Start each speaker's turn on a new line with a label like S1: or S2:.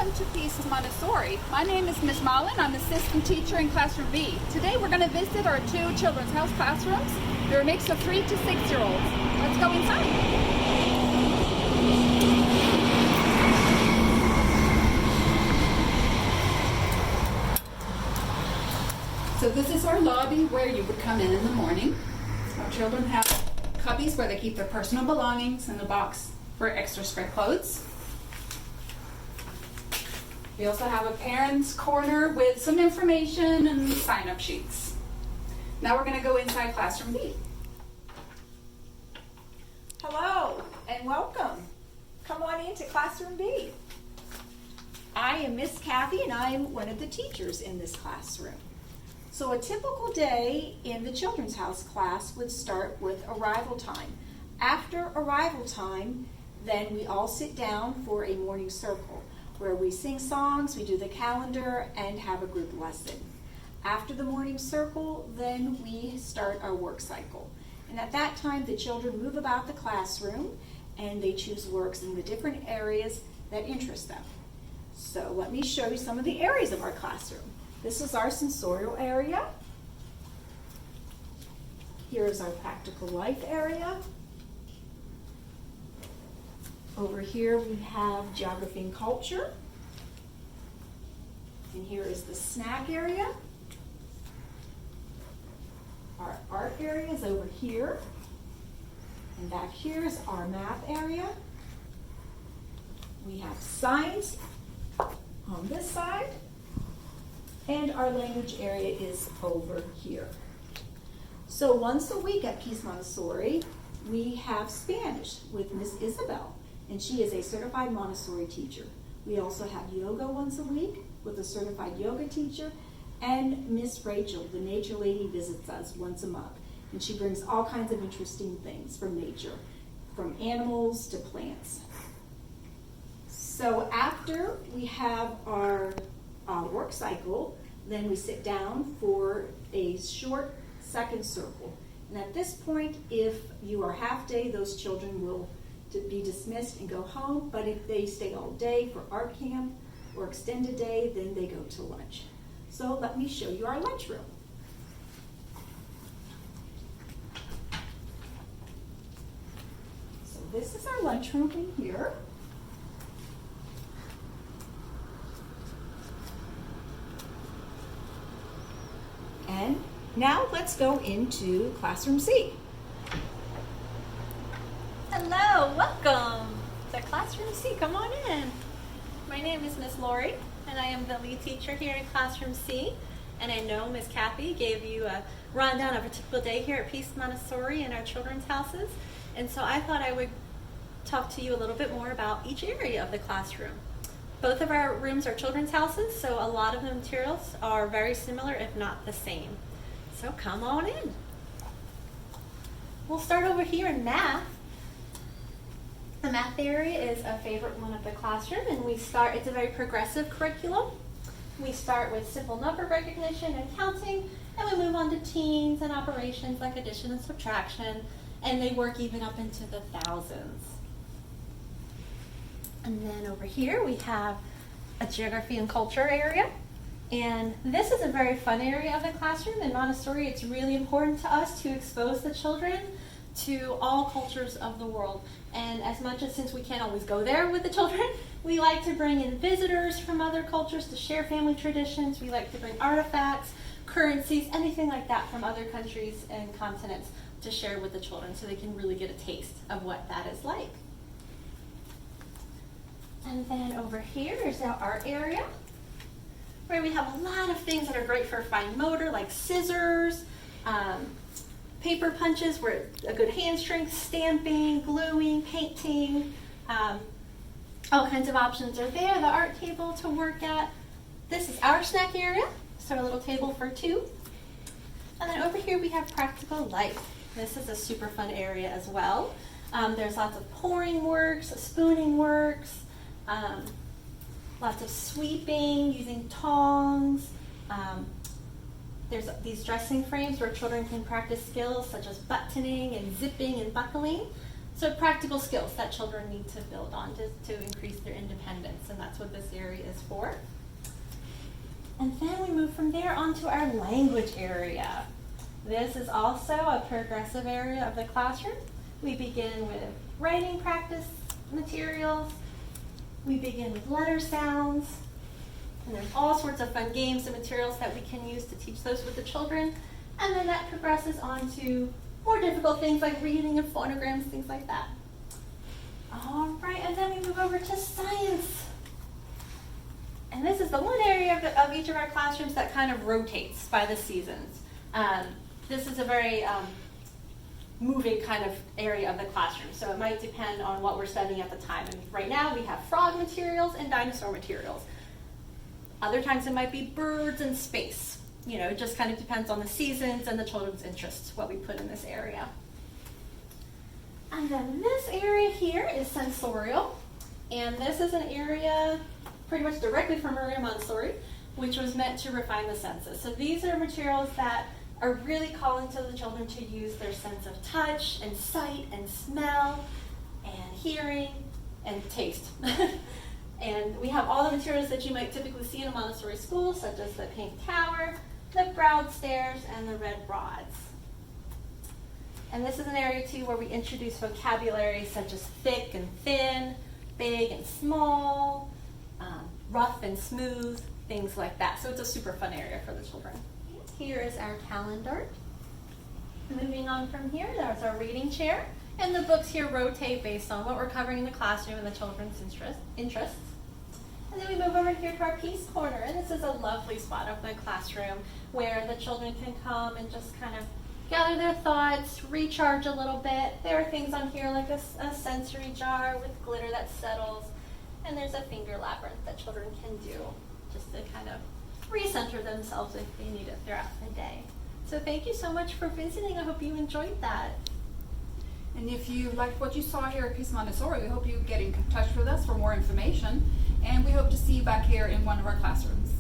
S1: welcome to Peace Montessori. My name is Ms. Mullen. I'm assistant teacher in Classroom B. Today we're going to visit our two children's house classrooms. They're a mix of 3 to 6-year-olds. Let's go inside. So this is our lobby where you would come in the morning. Our children have cubbies where they keep their personal belongings and a box for extra spare clothes. We also have a parents' corner with some information and sign-up sheets. Now we're going to go inside Classroom B.
S2: Hello and welcome. Come on into Classroom B. I am Miss Kathy and I am one of the teachers in this classroom. So a typical day in the Children's House class would start with arrival time. After arrival time, then we all sit down for a morning circle where we sing songs, we do the calendar, and have a group lesson. After the morning circle, then we start our work cycle. And at that time, the children move about the classroom and they choose works in the different areas that interest them. So let me show you some of the areas of our classroom. This is our sensorial area. Here is our practical life area. Over here we have geography and culture. And here is the snack area. Our art area is over here. And back here is our math area. We have science on this side. And our language area is over here. So once a week at Peace Montessori, we have Spanish with Miss Isabel, and she is a certified Montessori teacher. We also have yoga once a week with a certified yoga teacher, and Miss Rachel, the nature lady, visits us once a month, and she brings all kinds of interesting things from nature, from animals to plants. So after we have our work cycle, then we sit down for a short second circle. And at this point, if you are half day, those children will be dismissed and go home. But if they stay all day for art camp or extended day, then they go to lunch. So let me show you our lunchroom. So this is our lunchroom in here. And now let's go into Classroom C.
S3: Hello, welcome to Classroom C. Come on in. My name is Miss Lori, and I am the lead teacher here in Classroom C. And I know Miss Kathy gave you a rundown of a typical day here at Peace Montessori in our children's houses. And so I thought I would talk to you a little bit more about each area of the classroom. Both of our rooms are children's houses, so a lot of the materials are very similar, if not the same. So come on in. We'll start over here in math. The math area is a favorite one of the classroom, and it's a very progressive curriculum. We start with simple number recognition and counting, and we move on to teens and operations like addition and subtraction, and they work even up into the thousands. And then over here we have a geography and culture area. And this is a very fun area of the classroom. In Montessori, it's really important to us to expose the children to all cultures of the world. And as much as since we can't always go there with the children, we like to bring in visitors from other cultures to share family traditions. We like to bring artifacts, currencies, anything like that from other countries and continents to share with the children so they can really get a taste of what that is like. And then over here is our art area, where we have a lot of things that are great for fine motor, like scissors, paper punches, where a good hand strength, stamping, gluing, painting, all kinds of options are there. The art table to work at. This is our snack area, so a little table for two. And then over here we have practical life. This is a super fun area as well. There's lots of pouring works, spooning works, lots of sweeping using tongs. There's these dressing frames where children can practice skills such as buttoning and zipping and buckling. So practical skills that children need to build on to increase their independence, and that's what this area is for. And then we move from there onto our language area. This is also a progressive area of the classroom. We begin with writing practice materials. We begin with letter sounds. And there's all sorts of fun games and materials that we can use to teach those with the children. And then that progresses on to more difficult things like reading and phonograms, things like that. All right, and then we move over to science. And this is the one area of each of our classrooms that kind of rotates by the seasons. This is a very moving kind of area of the classroom, so it might depend on what we're studying at the time. And right now we have frog materials and dinosaur materials. Other times it might be birds and space. You know, it just kind of depends on the seasons and the children's interests, what we put in this area. And then this area here is sensorial, and this is an area pretty much directly from Maria Montessori, which was meant to refine the senses. So these are materials that are really calling to the children to use their sense of touch and sight and smell and hearing and taste. And we have all the materials that you might typically see in a Montessori school, such as the pink tower, the browed stairs, and the red rods. And this is an area too where we introduce vocabulary such as thick and thin, big and small, rough and smooth, things like that. So it's a super fun area for the children. Here is our calendar. Moving on from here, there's our reading chair. And the books here rotate based on what we're covering in the classroom and the children's interests. And then we move over here to our peace corner. And this is a lovely spot of the classroom where the children can come and just kind of gather their thoughts, recharge a little bit. There are things on here like a sensory jar with glitter that settles. And there's a finger labyrinth that children can do just to kind of recenter themselves if they need it throughout the day. So thank you so much for visiting. I hope you enjoyed that.
S1: And if you liked what you saw here at Peace Montessori, we hope you get in touch with us for more information. And we hope to see you back here in one of our classrooms.